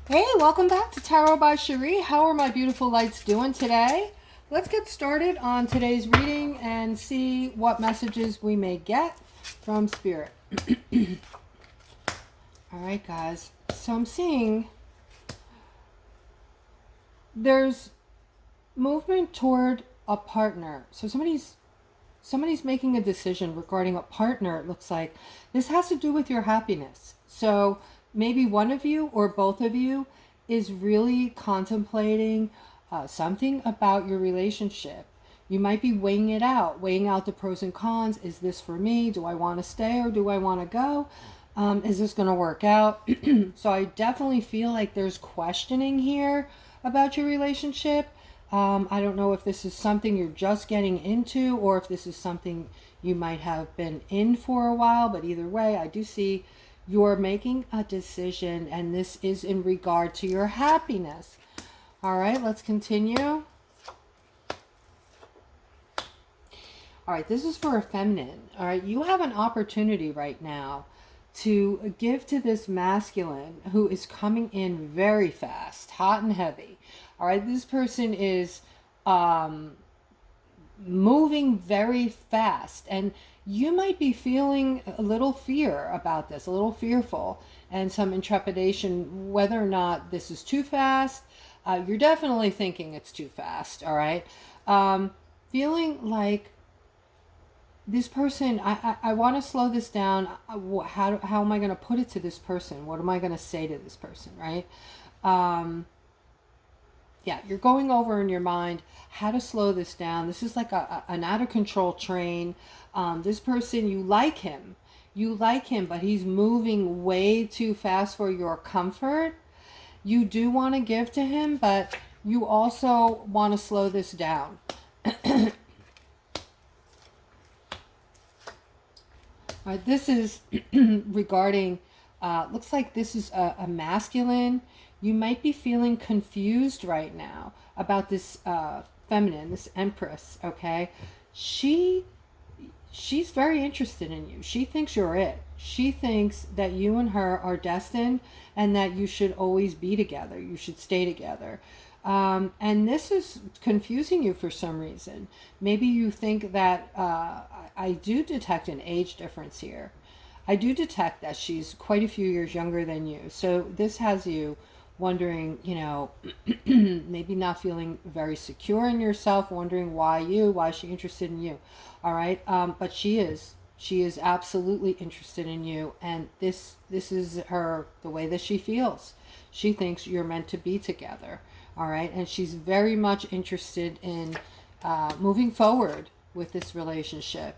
Hey, welcome back to Tarot by Cherie. How are my beautiful lights doing today? Let's get started on today's reading and see what messages we may get from Spirit. All right, guys. So I'm seeing there's movement toward a partner. So somebody's making a decision regarding a partner. It looks like this has to do with your happiness. So maybe one of you or both of you is really contemplating something about your relationship. You might be weighing out the pros and cons. Is this for me? Do I want to stay or do I want to go? Is this going to work out? So I definitely feel like there's questioning here about your relationship. I don't know if this is something you're just getting into or if this is something you might have been in for a while, but either way, I do see you're making a decision, and this is in regard to your happiness. All right, let's continue. All right, this is for a feminine. All right, you have an opportunity right now to give to this masculine who is coming in very fast, hot and heavy. All right, this person is moving very fast, and you might be feeling a little fear about this, a little fearful, and some intrepidation whether or not this is too fast. You're definitely thinking it's too fast, all right? Feeling like this person, I want to slow this down. How am I going to put it to this person? What am I going to say to this person, right? Yeah, you're going over in your mind how to slow this down. This is like an out of control train. This person, you like him, but he's moving way too fast for your comfort. You do want to give to him, but you also want to slow this down. All right, this is regarding, looks like this is a masculine. You might be feeling confused right now about this feminine, this empress, okay? She's very interested in you. She thinks you're it. She thinks that you and her are destined and that you should always be together. You should stay together. And this is confusing you for some reason. Maybe you think that I do detect an age difference here. I do detect that she's quite a few years younger than you. So this has you wondering, maybe not feeling very secure in yourself, wondering why is she interested in you? All right. But she is absolutely interested in you. And this is the way that she feels. She thinks you're meant to be together. All right. And she's very much interested in moving forward with this relationship.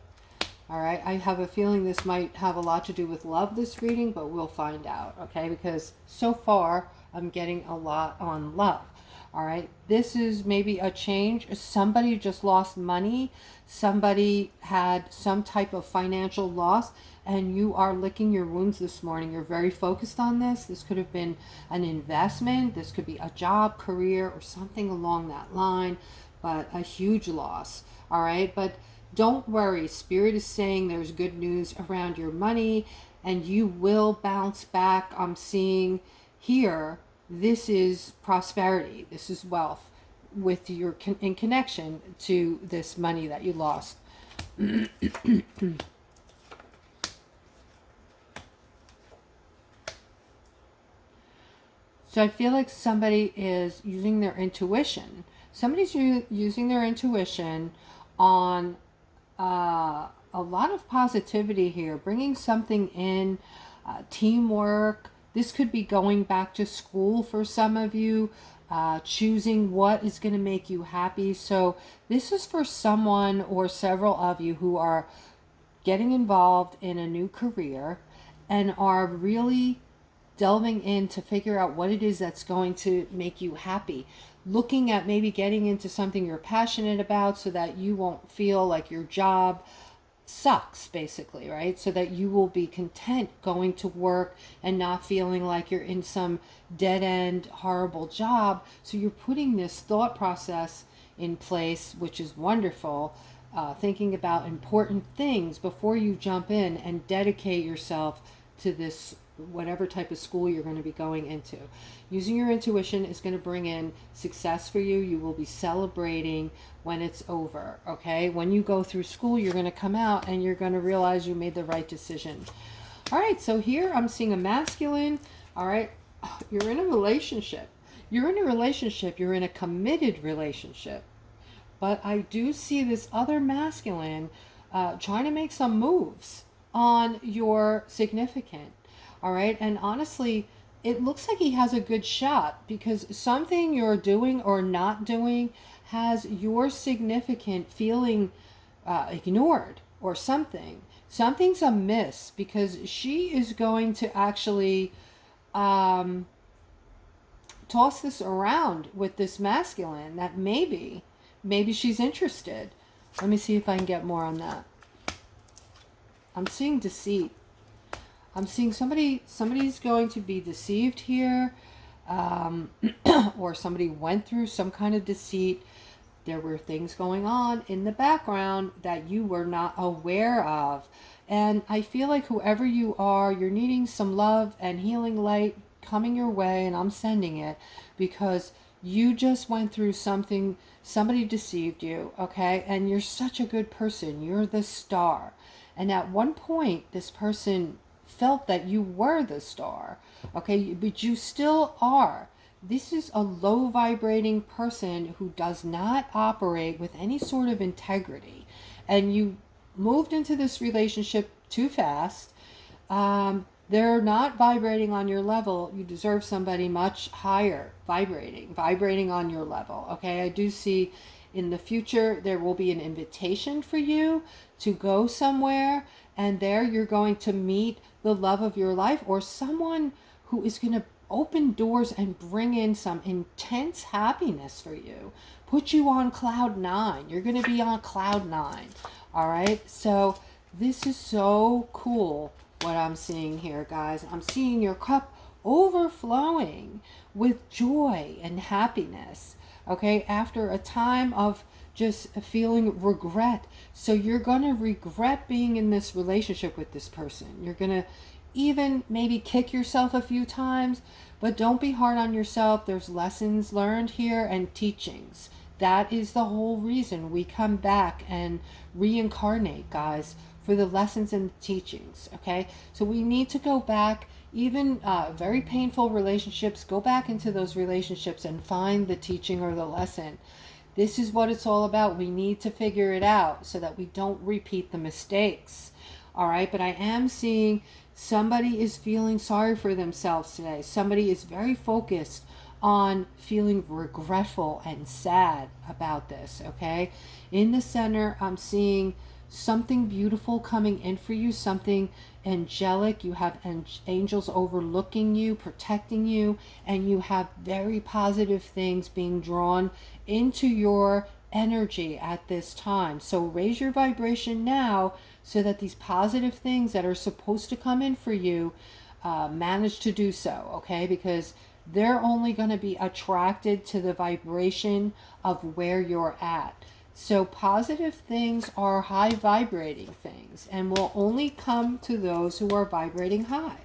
All right. I have a feeling this might have a lot to do with love, this reading, but we'll find out. Okay. Because so far I'm getting a lot on love. All right. This is maybe a change. Somebody just lost money. Somebody had some type of financial loss, and you are licking your wounds this morning. You're very focused on this. This could have been an investment. This could be a job, career, or something along that line, but a huge loss. All right. But don't worry. Spirit is saying there's good news around your money, and you will bounce back. I'm seeing here, this is prosperity, this is wealth with your in connection to this money that you lost. So I feel like somebody is using their intuition. Somebody's using their intuition on a lot of positivity here, bringing something in, teamwork. This could be going back to school for some of you, choosing what is going to make you happy. So this is for someone or several of you who are getting involved in a new career and are really delving in to figure out what it is that's going to make you happy. Looking at maybe getting into something you're passionate about so that you won't feel like your job sucks, basically, right? So that you will be content going to work and not feeling like you're in some dead-end horrible job. So you're putting this thought process in place, which is wonderful, thinking about important things before you jump in and dedicate yourself to this whatever type of school you're going to be going into. Using your intuition is going to bring in success for you. You will be celebrating when it's over, okay? When you go through school, you're going to come out and you're going to realize you made the right decision. All right, so here I'm seeing a masculine. All right, you're in a relationship. You're in a relationship. You're in a committed relationship. But I do see this other masculine trying to make some moves on your significant. All right, and honestly, it looks like he has a good shot, because something you're doing or not doing has your significant feeling ignored or something. Something's amiss, because she is going to actually toss this around with this masculine that maybe she's interested. Let me see if I can get more on that. I'm seeing deceit. I'm seeing somebody's going to be deceived here, or somebody went through some kind of deceit. There were things going on in the background that you were not aware of. And I feel like whoever you are, you're needing some love and healing light coming your way, and I'm sending it, because you just went through something. Somebody deceived you, okay? And you're such a good person. You're the star. And at one point, this person felt that you were the star, okay? But you still are. This is a low vibrating person who does not operate with any sort of integrity. And you moved into this relationship too fast. They're not vibrating on your level. You deserve somebody much higher vibrating on your level, okay? I do see in the future there will be an invitation for you to go somewhere, and there you're going to meet the love of your life, or someone who is going to open doors and bring in some intense happiness for you, put you on cloud 9. You're going to be on cloud 9. All right, so this is so cool what I'm seeing here, guys. I'm seeing your cup overflowing with joy and happiness, okay, after a time of just feeling regret. So you're going to regret being in this relationship with this person. You're going to even maybe kick yourself a few times, but don't be hard on yourself. There's lessons learned here and teachings. That is the whole reason we come back and reincarnate, guys, for the lessons and the teachings, okay? So we need to go back, even very painful relationships, go back into those relationships and find the teaching or the lesson. This is what it's all about. We need to figure it out so that we don't repeat the mistakes, all right? But I am seeing somebody is feeling sorry for themselves today. Somebody is very focused on feeling regretful and sad about this, okay? In the center, I'm seeing something beautiful coming in for you, something angelic. You have angels overlooking you, protecting you, and you have very positive things being drawn into your energy at this time. So raise your vibration now so that these positive things that are supposed to come in for you manage to do so, okay? Because they're only going to be attracted to the vibration of where you're at. So positive things are high vibrating things and will only come to those who are vibrating high.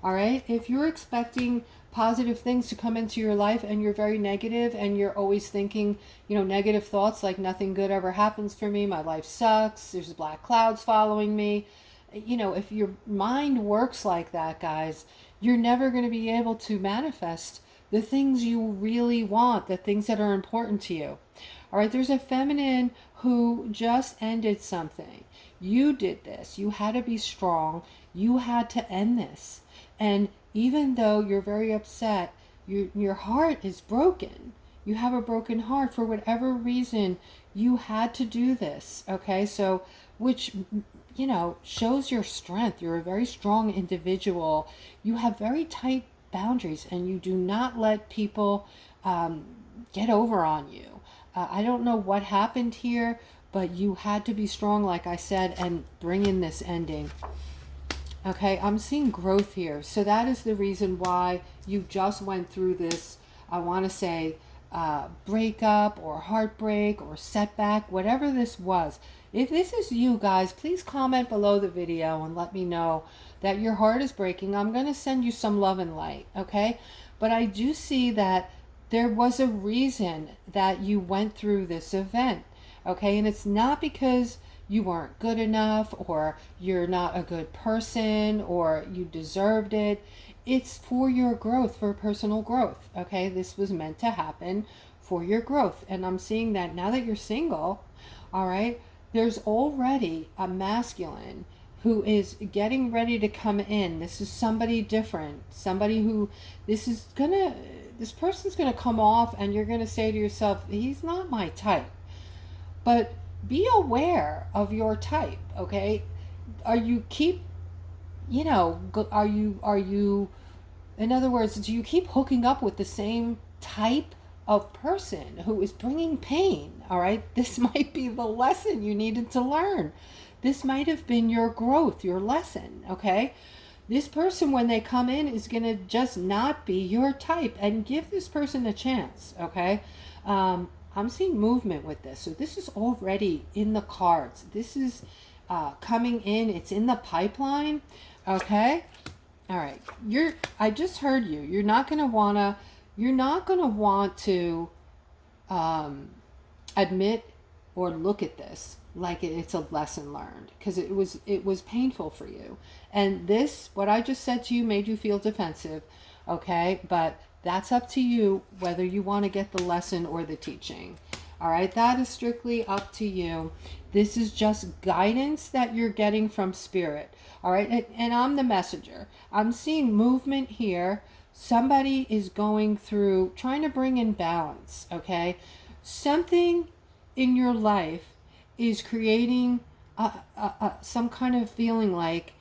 All right? If you're expecting positive things to come into your life and you're very negative and you're always thinking, negative thoughts like nothing good ever happens for me, my life sucks, there's black clouds following me. If your mind works like that, guys, you're never going to be able to manifest the things you really want, the things that are important to you. All right, there's a feminine who just ended something. You did this. You had to be strong. You had to end this. And even though you're very upset, your heart is broken. You have a broken heart for whatever reason. You had to do this, okay? So, which, shows your strength. You're a very strong individual. You have very tight boundaries, and you do not let people get over on you. I don't know what happened here, but you had to be strong, like I said, and bring in this ending. Okay, I'm seeing growth here. So that is the reason why you just went through this, I want to say, breakup or heartbreak or setback, whatever this was. If this is you guys, please comment below the video and let me know that your heart is breaking. I'm going to send you some love and light, okay? But I do see that there was a reason that you went through this event, okay? And it's not because you weren't good enough or you're not a good person or you deserved it. It's for your growth, for personal growth, okay? This was meant to happen for your growth. And I'm seeing that now that you're single, all right, there's already a masculine who is getting ready to come in. This is somebody different, somebody who this person's gonna come off and you're gonna say to yourself, he's not my type. But be aware of your type, okay? Are you keep, are you, in other words, do you keep hooking up with the same type of person who is bringing pain, all right? This might be the lesson you needed to learn. This might have been your growth, your lesson, okay? This person, when they come in, is going to just not be your type, and give this person a chance, okay? I'm seeing movement with this. So this is already in the cards. This is coming in. It's in the pipeline, okay? All right. I just heard you. You're not going to want to admit or look at this like it's a lesson learned, because it was painful for you. And this, what I just said to you, made you feel defensive, okay? But that's up to you whether you want to get the lesson or the teaching. All right, that is strictly up to you. This is just guidance that you're getting from spirit. All right, and I'm the messenger. I'm seeing movement here. Somebody is going through, trying to bring in balance, okay? Something in your life is creating some kind of feeling like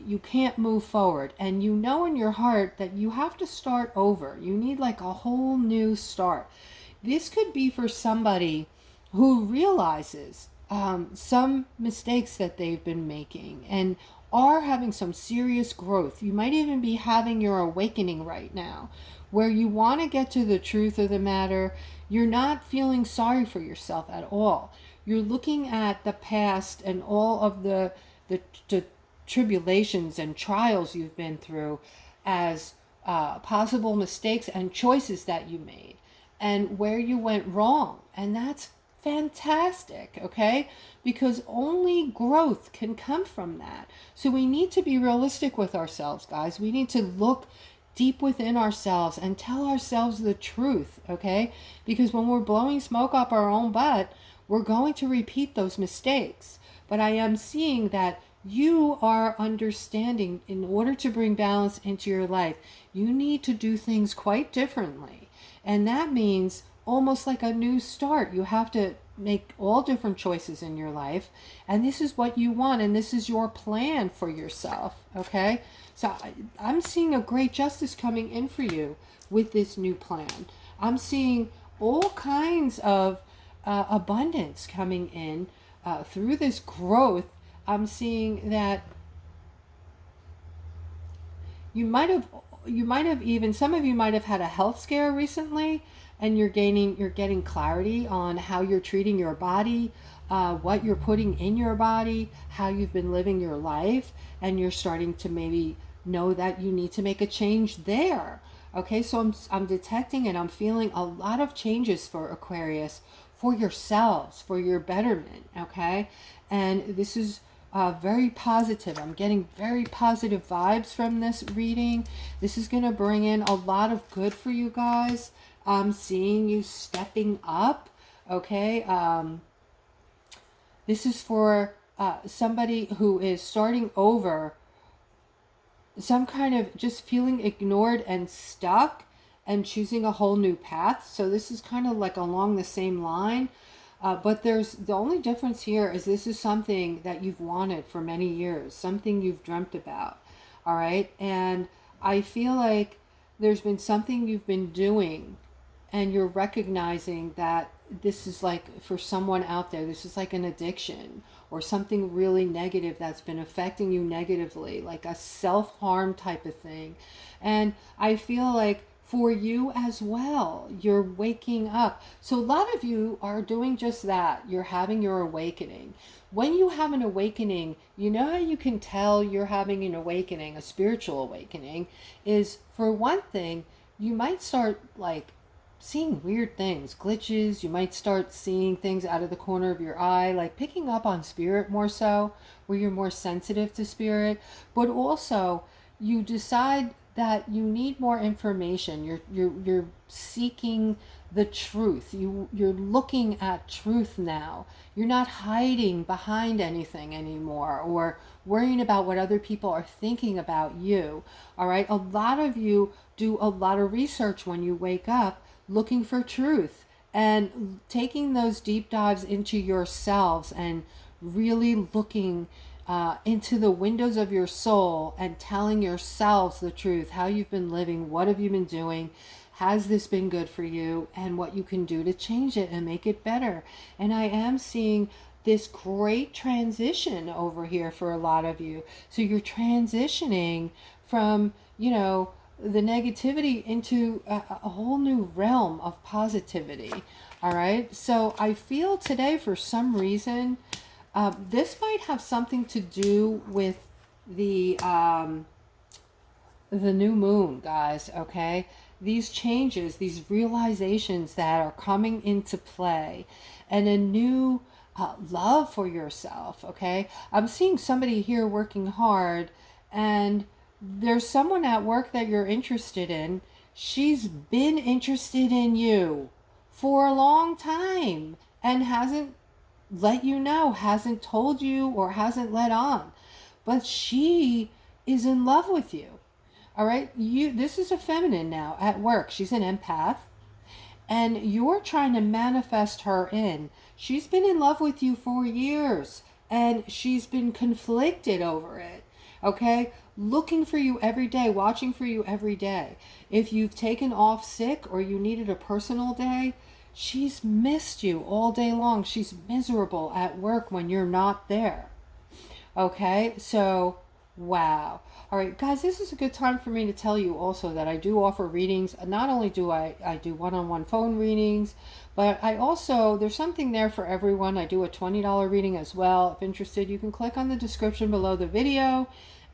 you can't move forward, and you know in your heart that you have to start over. You need like a whole new start. This could be for somebody who realizes some mistakes that they've been making and are having some serious growth. You might even be having your awakening right now, where you want to get to the truth of the matter. You're not feeling sorry for yourself at all. You're looking at the past and all of the tribulations and trials you've been through as possible mistakes and choices that you made and where you went wrong. And that's fantastic, okay? Because only growth can come from that. So we need to be realistic with ourselves, guys. We need to look deep within ourselves and tell ourselves the truth, okay? Because when we're blowing smoke up our own butt, we're going to repeat those mistakes. But I am seeing that you are understanding, in order to bring balance into your life, you need to do things quite differently. And that means almost like a new start. You have to make all different choices in your life. And this is what you want. And this is your plan for yourself. Okay? So I'm seeing a great justice coming in for you with this new plan. I'm seeing all kinds of abundance coming in through this growth. I'm seeing that you might have even, some of you might have had a health scare recently, and you're getting clarity on how you're treating your body, what you're putting in your body, how you've been living your life, and you're starting to maybe know that you need to make a change there. Okay, so I'm detecting and I'm feeling a lot of changes for Aquarius, for yourselves, for your betterment, okay? And this is very positive. I'm getting very positive vibes from this reading. This is going to bring in a lot of good for you guys. I'm seeing you stepping up, okay? This is for somebody who is starting over, some kind of just feeling ignored and stuck and choosing a whole new path. So this is kind of like along the same line. But the only difference here is this is something that you've wanted for many years, something you've dreamt about, all right? And I feel like there's been something you've been doing, and you're recognizing that this is like, for someone out there, this is like an addiction or something really negative that's been affecting you negatively, like a self-harm type of thing. And I feel like for you as well. You're waking up. So a lot of you are doing just that. You're having your awakening. When you have an awakening, you know how you can tell you're having an awakening, a spiritual awakening, is for one thing, you might start like seeing weird things, glitches. You might start seeing things out of the corner of your eye, like picking up on spirit more so, where you're more sensitive to spirit. But also, you decide that you need more information. You're seeking the truth. You're looking at truth now. You're not hiding behind anything anymore or worrying about what other people are thinking about you. All right? A lot of you do a lot of research when you wake up, looking for truth and taking those deep dives into yourselves and really looking into the windows of your soul and telling yourselves the truth, how you've been living, what have you been doing, has this been good for you, and what you can do to change it and make it better. And I am seeing this great transition over here for a lot of you. So you're transitioning from, you know, the negativity into a whole new realm of positivity. All right. So I feel today, for some reason, this might have something to do with the new moon, guys. Okay. These changes, these realizations that are coming into play, and a new love for yourself. Okay. I'm seeing somebody here working hard, and there's someone at work that you're interested in. She's been interested in you for a long time and hasn't let you know, hasn't told you, or hasn't let on. But she is in love with you. All right? This is a feminine now at work. She's an empath. And you're trying to manifest her in. She's been in love with you for years. And she's been conflicted over it. Okay? Looking for you every day, watching for you every day. If you've taken off sick or you needed a personal day, she's missed you all day long. She's miserable at work when you're not there. Okay, so wow. All right, guys, this is a good time for me to tell you also that I do offer readings. Not only do I do one-on-one phone readings, but I also, there's something there for everyone. I do a $20 reading as well. If interested, you can click on the description below the video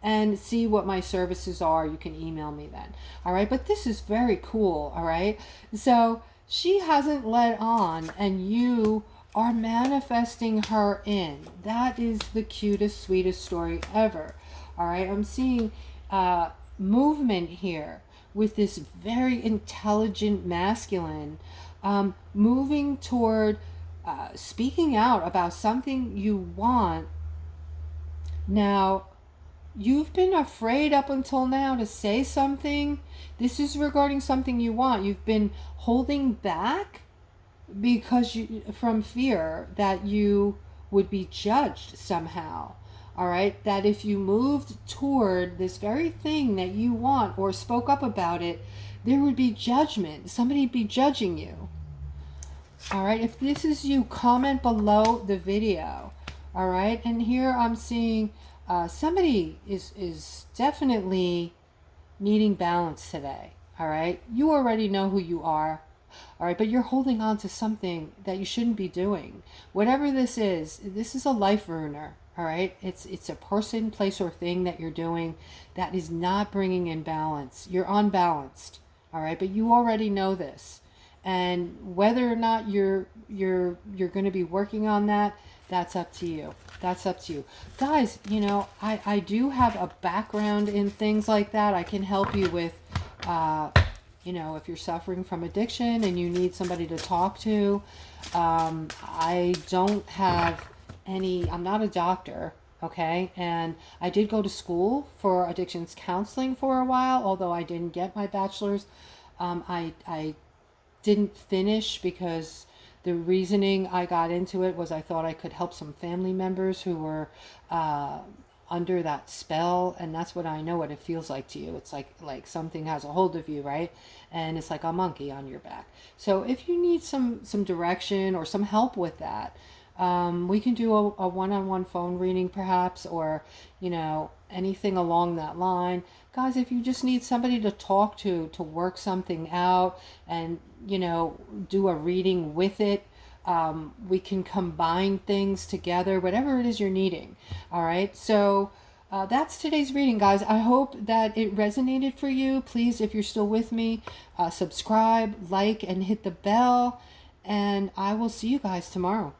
and see what my services are. You can email me then. All right, but this is very cool. All right, so she hasn't let on, and you are manifesting her in. That is the cutest, sweetest story ever. All right, I'm seeing movement here with this very intelligent masculine moving toward speaking out about something you want. Now, you've been afraid up until now to say something. This is regarding something you want. You've been holding back because from fear that you would be judged somehow. All right, that if you moved toward this very thing that you want or spoke up about it, there would be judgment. Somebody'd be judging you. All right, if this is you, comment below the video. All right, and here I'm seeing somebody is definitely needing balance today. All right, you already know who you are. All right, but you're holding on to something that you shouldn't be doing. Whatever this is a life ruiner. All right, it's a person, place, or thing that you're doing that is not bringing in balance. You're unbalanced. All right, but you already know this, and whether or not you're going to be working on that, that's up to you. That's up to you, guys. You know, I do have a background in things like that. I can help you with you know, if you're suffering from addiction and you need somebody to talk to. I don't have any, I'm not a doctor, okay? And I did go to school for addictions counseling for a while, although I didn't get my bachelor's. I didn't finish because the reasoning I got into it was I thought I could help some family members who were under that spell, and that's what I know what it feels like to you. It's like something has a hold of you, right? And it's like a monkey on your back. So if you need some direction or some help with that, we can do a one-on-one phone reading perhaps, or, you know, anything along that line. Guys, if you just need somebody to talk to work something out and, you know, do a reading with it, we can combine things together, whatever it is you're needing. All right. So that's today's reading, guys. I hope that it resonated for you. Please, if you're still with me, subscribe, like, and hit the bell. And I will see you guys tomorrow.